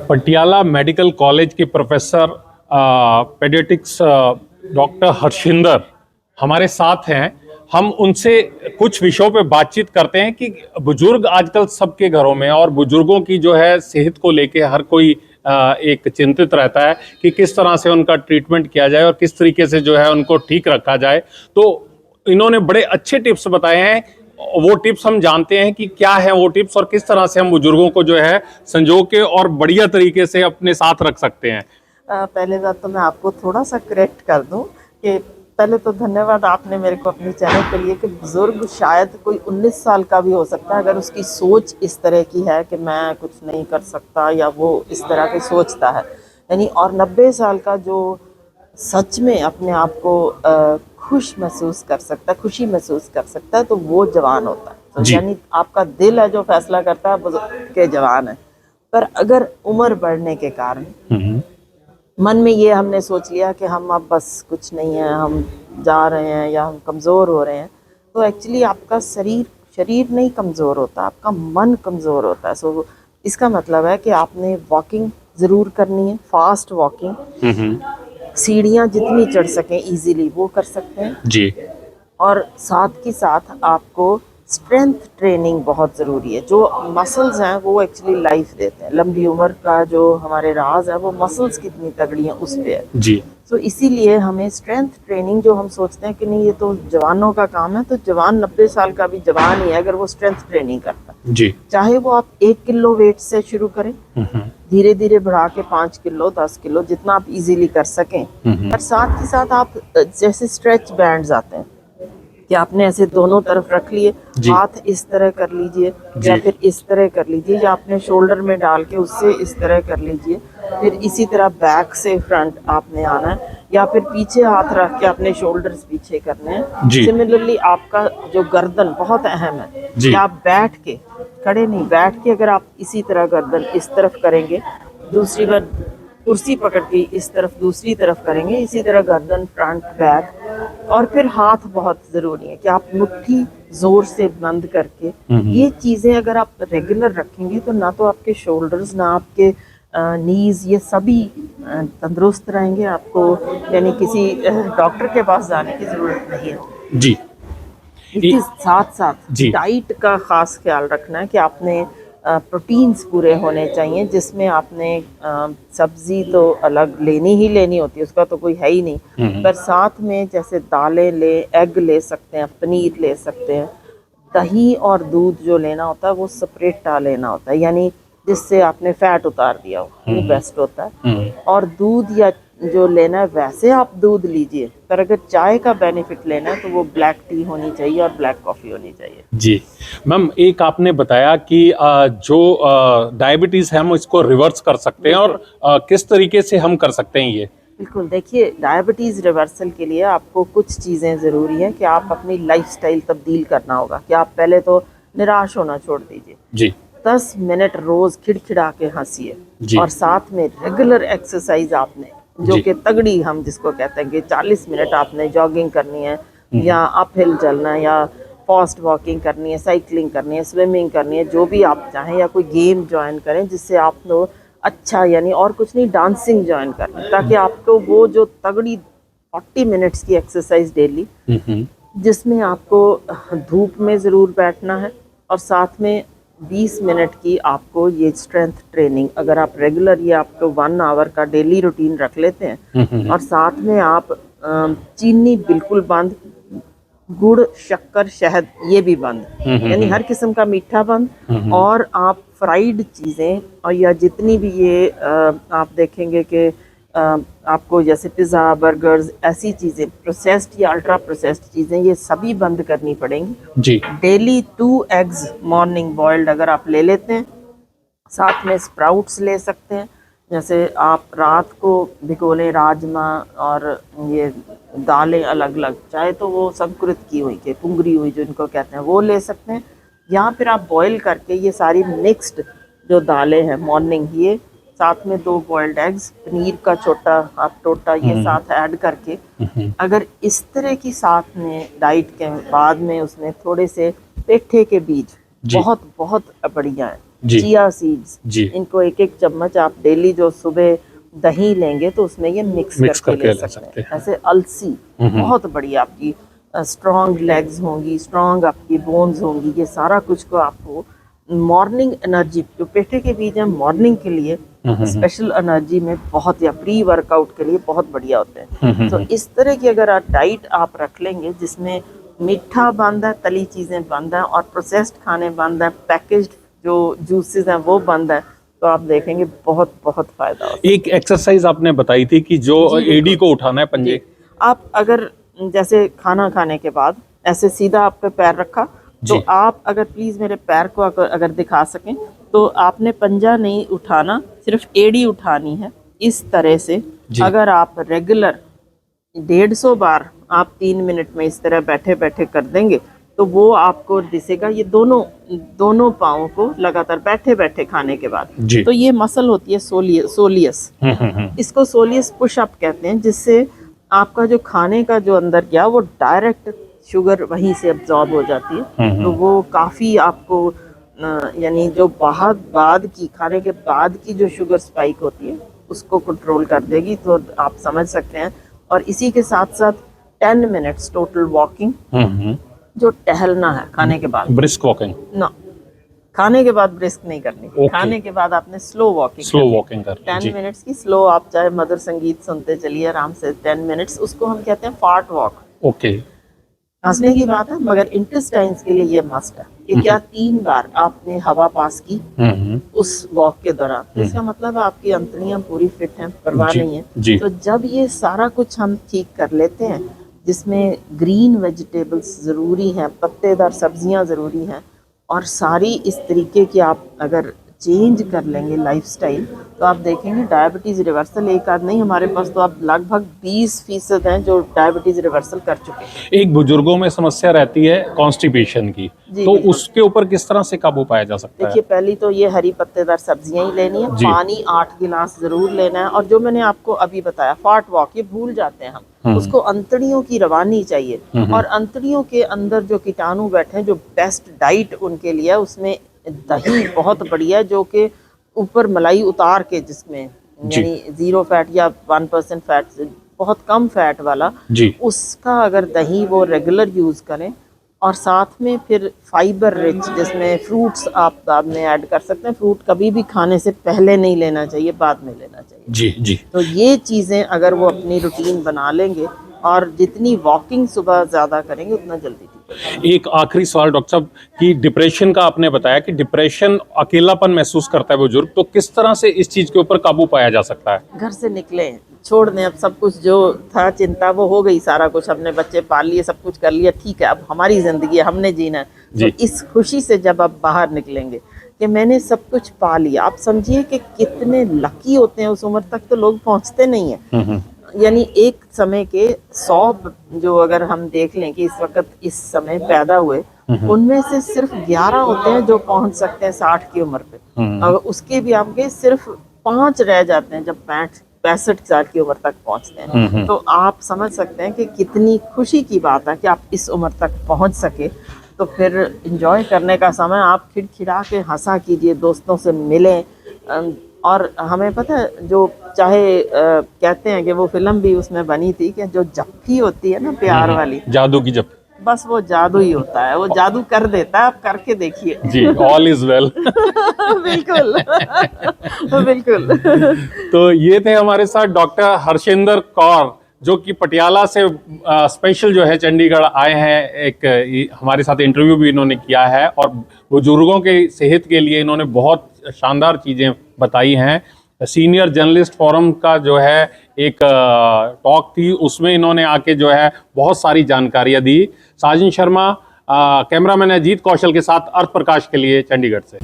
Patiala medical college के professor paediatrics doctor हर्षिंदर हमारे साथ हैं। हम उनसे कुछ विषयों पे बातचीत करते हैं कि बुजुर्ग आजकल सबके घरों में, और बुजुर्गों की जो है सेहत को लेके हर कोई एक चिंतित रहता है कि किस तरह से उनका ट्रीटमेंट किया जाए और किस तरीके से जो है उनको ठीक रखा जाए। तो इन्होंने बड़े अच्छे टिप्स बताए हैं। वो टिप्स हम जानते हैं कि क्या है वो टिप्स और किस तरह से हम बुजुर्गों को जो है संजो के और बढ़िया तरीके से अपने साथ रख सकते हैं। पहले बात तो मैं आपको थोड़ा सा करेक्ट कर दूं कि पहले तो धन्यवाद आपने मेरे को अपने चैनल के लिए कि बुजुर्ग शायद कोई 19 साल का भी हो सकता है, अगर उसकी सोच इस तरह की है कि मैं कुछ नहीं कर सकता या वो इस तरह की सोचता है, यानी और 90 साल का जो सच में अपने आप को खुश महसूस कर सकता है, खुशी महसूस कर सकता है, तो वो जवान होता है। तो यानी आपका दिल है जो फैसला करता है बुजुर्ग के जवान है। पर अगर उम्र बढ़ने के कारण मन में ये हमने सोच लिया कि हम अब बस कुछ नहीं है, हम जा रहे हैं या हम कमज़ोर हो रहे हैं, तो एक्चुअली आपका शरीर नहीं कमज़ोर होता, आपका मन कमज़ोर होता है। सो इसका मतलब है कि आपने वॉकिंग ज़रूर करनी है, फास्ट वॉकिंग, सीढ़ियाँ जितनी चढ़ सकें इजीली वो कर सकते हैं जी। और साथ के साथ आपको स्ट्रेंथ ट्रेनिंग बहुत ज़रूरी है। जो मसल्स हैं वो एक्चुअली लाइफ देते हैं। लंबी उम्र का जो हमारे राज है वो मसल्स कितनी तगड़ी हैं उस पे है जी। तो इसीलिए हमें स्ट्रेंथ ट्रेनिंग, जो हम सोचते हैं कि नहीं ये तो जवानों का काम है, तो जवान 90 साल का भी जवान ही है अगर वो स्ट्रेंथ ट्रेनिंग करता है। जी। चाहे वो आप 1 किलो वेट से शुरू करें, धीरे धीरे बढ़ा के 5 किलो 10 किलो जितना आप इजीली कर सकें। पर साथ ही साथ आप जैसे स्ट्रेच बैंड्स आते हैं कि आपने ऐसे दोनों तरफ रख लिए, हाथ इस तरह कर लीजिए या फिर इस तरह कर लीजिए, या आपने शोल्डर में डाल के उससे इस तरह कर लीजिए, फिर इसी तरह बैक से फ्रंट आपने आना है, या फिर पीछे हाथ रख के अपने शोल्डर्स पीछे करने हैं। सिमिलरली आपका जो गर्दन बहुत अहम है कि आप बैठ के, खड़े नहीं, बैठ के अगर आप इसी तरह गर्दन इस तरफ करेंगे, दूसरी बार कुर्सी पकड़ के इस तरफ दूसरी तरफ करेंगे, इसी तरह गर्दन फ्रंट बैक, और फिर हाथ बहुत ज़रूरी है कि आप मुट्ठी ज़ोर से बंद करके ये चीज़ें अगर आप रेगुलर रखेंगे तो ना तो आपके शोल्डर्स ना आपके नीज ये सभी तंदुरुस्त रहेंगे। आपको यानी किसी डॉक्टर के पास जाने की ज़रूरत नहीं है जी। इसके साथ साथ डाइट का ख़ास ख्याल रखना है कि आपने प्रोटीन्स पूरे होने चाहिए, जिसमें आपने सब्जी तो अलग लेनी ही लेनी होती है, उसका तो कोई है ही नहीं, पर साथ में जैसे दालें एग ले सकते हैं, पनीर ले सकते हैं, दही और दूध जो लेना होता है वो सेपरेटा लेना होता है, यानी जिससे आपने फैट उतार दिया हो, वो बेस्ट होता है। और दूध या जो लेना है वैसे आप दूध लीजिए, पर अगर चाय का बेनिफिट लेना है तो वो ब्लैक टी होनी चाहिए और ब्लैक कॉफ़ी होनी चाहिए। जी मैम, एक आपने बताया कि जो डायबिटीज़ है हम इसको रिवर्स कर सकते हैं, और किस तरीके से हम कर सकते हैं ये? बिल्कुल, देखिए डायबिटीज़ रिवर्सल के लिए आपको कुछ चीज़ें ज़रूरी हैं कि आप अपनी लाइफस्टाइल तब्दील करना होगा कि आप पहले तो निराश होना छोड़ दीजिए जी। 10 मिनट रोज़ खिड़खिड़ा के हंसिए और साथ में रेगुलर एक्सरसाइज आपने, जो कि तगड़ी हम जिसको कहते हैं कि 40 मिनट आपने जॉगिंग करनी है या अपहिल चलना है या फास्ट वॉकिंग करनी है, साइकिलिंग करनी है, स्विमिंग करनी है, जो भी आप चाहें, या कोई गेम ज्वाइन करें जिससे आप लोग अच्छा, यानी और कुछ नहीं, डांसिंग ज्वाइन करें, ताकि आपको वो जो तगड़ी 40 मिनट्स की एक्सरसाइज डेली, जिसमें आपको धूप में ज़रूर बैठना है और साथ में 20 मिनट की आपको ये स्ट्रेंथ ट्रेनिंग, अगर आप रेगुलर ये आपको 1 आवर का डेली रूटीन रख लेते हैं, और साथ में आप चीनी बिल्कुल बंद, गुड़ शक्कर शहद ये भी बंद, यानी हर किस्म का मीठा बंद, और आप फ्राइड चीज़ें और या जितनी भी ये आप देखेंगे कि आपको जैसे पिज़्ज़ा बर्गर्स ऐसी चीज़ें प्रोसेस्ड या अल्ट्रा प्रोसेस्ड चीज़ें ये सभी बंद करनी पड़ेंगी जी। डेली 2 एग्स मॉर्निंग बॉइल्ड अगर आप ले लेते हैं, साथ में स्प्राउट्स ले सकते हैं, जैसे आप रात को भिगो लें राजमा और ये दालें अलग अलग, चाहे तो वो संकुरित की हुई के पुंगरी हुई जो इनको कहते हैं वो ले सकते हैं, या फिर आप बॉईल करके ये सारी मिक्स्ड जो दालें हैं मॉर्निंग, ये साथ में 2 बॉइल्ड एग्स, पनीर का छोटा आप टोटा ये साथ ऐड करके, अगर इस तरह की साथ में डाइट के बाद में उसमें थोड़े से पेठे के बीज बहुत बहुत बढ़िया है, जी। चिया सीड्स, जी। इनको एक एक चम्मच आप डेली जो सुबह दही लेंगे तो उसमें ये मिक्स करके ले सकते हैं। ऐसे अलसी बहुत बढ़िया, आपकी स्ट्रॉन्ग लेग्स होंगी, स्ट्रॉन्ग आपकी बोन्स होंगी, ये सारा कुछ को आपको मॉर्निंग एनर्जी, जो पेठे के बीज हैं मॉर्निंग के लिए स्पेशल एनर्जी में बहुत, या प्री वर्कआउट के लिए बहुत बढ़िया होते हैं। तो इस तरह की अगर आप डाइट आप रख लेंगे जिसमें मीठा बंद है, तली चीज़ें बंद हैं और प्रोसेस्ड खाने बंद हैं, पैकेज्ड जो जूसेस हैं वो बंद है, तो आप देखेंगे बहुत बहुत फायदा होता है। एक एक्सरसाइज आपने बताई थी कि जो एडी को उठाना है, पंजे, आप अगर जैसे खाना खाने के बाद ऐसे सीधा आप पे पैर रखा, तो आप अगर प्लीज मेरे पैर को अगर दिखा सकें, तो आपने पंजा नहीं उठाना, सिर्फ एड़ी उठानी है इस तरह से। अगर आप रेगुलर 150 बार आप 3 मिनट में इस तरह बैठे बैठे कर देंगे तो वो आपको दिसेगा, ये दोनों पाँवों को लगातार बैठे बैठे खाने के बाद। तो ये मसल होती है सोलियस, इसको सोलियस पुश अप कहते हैं, जिससे आपका जो खाने का जो अंदर गया वो डायरेक्ट शुगर वहीं से अब्जॉर्ब हो जाती है। तो वो काफ़ी आपको यानी जो बाद की खाने के बाद की जो शुगर स्पाइक होती है उसको कंट्रोल कर देगी, तो आप समझ सकते हैं। और इसी के साथ साथ 10 मिनट्स टोटल वॉकिंग, जो टहलना है खाने के बाद, ब्रिस्क वॉकिंग ना, खाने के बाद ब्रिस्क नहीं करनी, खाने के बाद आपने स्लो वॉकिंग कर 10 मिनट्स की स्लो, आप चाहे मधुर संगीत सुनते चलिए आराम से 10 मिनट्स, उसको हम कहते हैं फार्ट वॉक। ओके, हंसने की बात है मगर इंटेस्टाइन्स के लिए ये मस्ट है कि क्या 3 बार आपने हवा पास की उस वॉक के दौरान, इसका मतलब है आपकी अंतड़ियां पूरी फिट हैं, परवाह नहीं है। तो जब ये सारा कुछ हम ठीक कर लेते हैं, जिसमें ग्रीन वेजिटेबल्स ज़रूरी हैं, पत्तेदार सब्जियां ज़रूरी हैं, और सारी इस तरीके की आप अगर चेंज कर लेंगे लाइफस्टाइल, तो आप देखेंगे डायबिटीज़ रिवर्सल एक आध नहीं, हमारे पास तो आप लगभग 20% हैं जो डायबिटीज़ रिवर्सल कर चुके हैं। एक बुजुर्गों में समस्या रहती है कॉन्स्टिपेशन की, तो उसके ऊपर किस तरह से काबू पाया जा सकता है? देखिए, पहली तो ये हरी पत्तेदार सब्जियां ही लेनी है, पानी 8 गिलास जरूर लेना है, और जो मैंने आपको अभी बताया फार्ट वॉक, ये भूल जाते हैं हम, उसको अंतड़ियों की रवानी चाहिए, और अंतड़ियों के अंदर जो कीटाणु बैठे हैं, जो बेस्ट डाइट उनके लिए है, उसमें दही बहुत बढ़िया, जो कि ऊपर मलाई उतार के, जिसमें यानी 0 फैट या 1% फैट, बहुत कम फैट वाला, उसका अगर दही वो रेगुलर यूज करें, और साथ में फिर फाइबर रिच, जिसमें फ्रूट्स आप बाद में ऐड कर सकते हैं। फ्रूट कभी भी खाने से पहले नहीं लेना चाहिए, बाद में लेना चाहिए। जी। तो ये चीज़ें अगर वो अपनी रूटीन बना लेंगे, और जितनी वॉकिंग सुबह ज़्यादा करेंगे उतना जल्दी ठीक है। एक आखिरी सवाल डॉक्टर साहब, कि डिप्रेशन का आपने बताया कि डिप्रेशन, अकेलापन महसूस करता है बुजुर्ग, तो किस तरह से इस चीज़ के ऊपर काबू पाया जा सकता है? घर से निकले, छोड़ दें अब सब कुछ, जो था चिंता वो हो गई, सारा कुछ हमने बच्चे पाल लिए, सब कुछ कर लिया, ठीक है, अब हमारी ज़िंदगी है, हमने जीना है। तो इस खुशी से जब आप बाहर निकलेंगे कि मैंने सब कुछ पा लिया, आप समझिए कि कितने लकी होते हैं। उस उम्र तक तो लोग पहुंचते नहीं हैं, यानी एक समय के 100 जो अगर हम देख लें कि इस वक्त इस समय पैदा हुए, उनमें से सिर्फ 11 होते हैं जो पहुंच सकते हैं 60 की उम्र पे, और उसके भी आपके सिर्फ 5 रह जाते हैं जब 65 साल की उम्र तक पहुंचते हैं। तो आप समझ सकते हैं कि कितनी खुशी की बात है कि आप इस उम्र तक पहुंच सके। तो फिर एंजॉय करने का समय, आप खिड़खिड़ा के हंसा कीजिए, दोस्तों से मिलें। और हमें पता है, जो चाहे कहते हैं कि वो फिल्म भी उसमें बनी थी कि जो जप्फी होती है ना प्यार वाली, जादू की जप्फी, बस वो जादू ही होता है, वो जादू कर देता है, आप करके देखिए जी, ऑल इज वेल। बिल्कुल बिल्कुल। तो ये थे हमारे साथ डॉक्टर हर्षिंदर कौर, जो कि पटियाला से स्पेशल जो है चंडीगढ़ आए हैं। एक हमारे साथ इंटरव्यू भी इन्होंने किया है, और बुजुर्गों के सेहत के लिए इन्होंने बहुत शानदार चीज़ें बताई हैं। सीनियर जर्नलिस्ट फोरम का जो है एक टॉक थी, उसमें इन्होंने आके जो है बहुत सारी जानकारियाँ दी। साजिन शर्मा, कैमरामैन अजीत कौशल के साथ अर्थ प्रकाश के लिए चंडीगढ़ से।